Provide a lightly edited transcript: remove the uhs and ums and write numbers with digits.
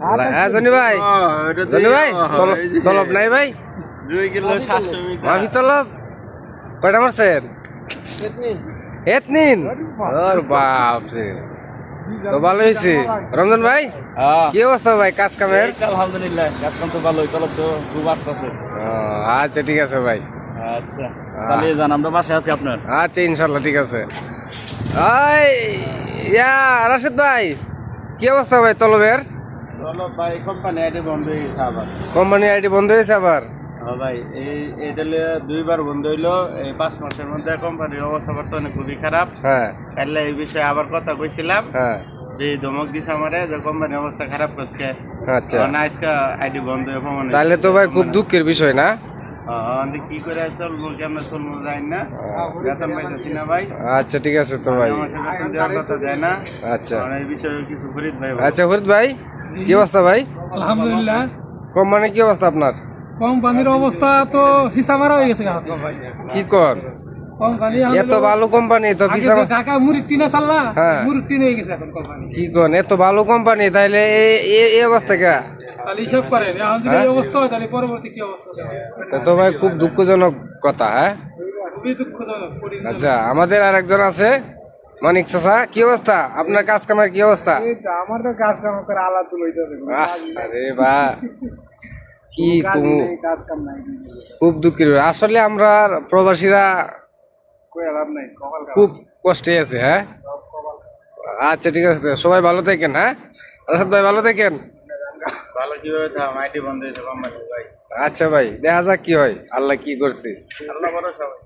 হ্যাঁ জনি ভাই, জনি ভাই তলব নাই ভাই? 2 কিলো 700 মিটার। আমি তলব কয়টা মারছেন? এতনিন ওর বাপ রে, তো ভালো হয়েছে। রমজান ভাই কি অবস্থা ভাই কাজ কামের? আলহামদুলিল্লাহ, কাজ কাম তো ভালোই, তলব তো খুব আসতেছে। আচ্ছা ঠিক আছে ভাই, আচ্ছা চালিয়ে যান, আমরা বাসায় আছি আপনার। আচ্ছা ইনশাল্লাহ ঠিক আছে। রাশেদ ভাই কি অবস্থা ভাই তলবের? তলব ভাই কোম্পানি আইডি বন্ধ হয়ে গেছে আবার। কোম্পানি আইডি বন্ধ হয়েছে আবার? ভাই এটা দুইবার বন্ধ হইলো এই 5 মাসের মধ্যে। কোম্পানির অবস্থা বর্তমানে খুবই খারাপ। হ্যাঁ তাহলে এই বিষয়ে আবার কথা কইছিলাম, হ্যাঁ এই ধমক দিছে আমারে যে কোম্পানির অবস্থা খারাপ করছে। আচ্ছা আজকে আইডি বন্ধ হয়ে প্রমাণ হয়েছে। তাহলে তো ভাই খুব দুঃখের বিষয় না? কি করে চলবো, কেমন চলবো যাই না, বেতন পাইতেছি না ভাই। আচ্ছা ঠিক আছে তো ভাই, বেতন দেওয়ার কথা যায় না। আচ্ছা এই বিষয়ে কিছু ফরিদ ভাই। আচ্ছা ফরিদ ভাই কি অবস্থা ভাই? আলহামদুলিল্লাহ, কোম্পানির কি অবস্থা আপনার? কোম্পানির অবস্থা তো হিসাবের হয়ে গেছে। কি কর কোম্পানি এত ভালো কোম্পানি তো ঢাকা মুড়ি টিনে চাল্লা, হ্যাঁ। মুড়ি টিনে হয়ে গেছে এখন কোম্পানি। কি কর এত ভালো কোম্পানি তাইলে এই অবস্থা কে? তাহলে হিসাব করেন এখন যদি এই অবস্থা হয় তাহলে পরবর্তী কি অবস্থা হবে? তো ভাই খুব দুঃখজনক কথা। হ্যাঁ খুবই দুঃখজনক। আচ্ছা আমাদের আর একজন আছে মানিক চাচা, কি অবস্থা আপনার কাজ কামের কি অবস্থা? আমার তো কাজ কাম করে আলাদা তুলইতেছে, আরে বা কি কাজ কাম নাই, খুব দুঃখের বিষয়। আসলে আমরা প্রবাসীরা কই লাভ নাই, কপাল খুব কষ্টে আছে। হ্যাঁ আচ্ছা ঠিক আছে, সবাই ভালো থাকেন। হ্যাঁ রাশেদ ভাই ভালো থাকেন। ভালো কিভাবে থাম, আইডি বন্ধ হয়েছে কোম্পানি ভাই। আচ্ছা ভাই দেখা যাক কি হয়, আল্লাহ কি করছে। আল্লাহ ভরসা ভাই।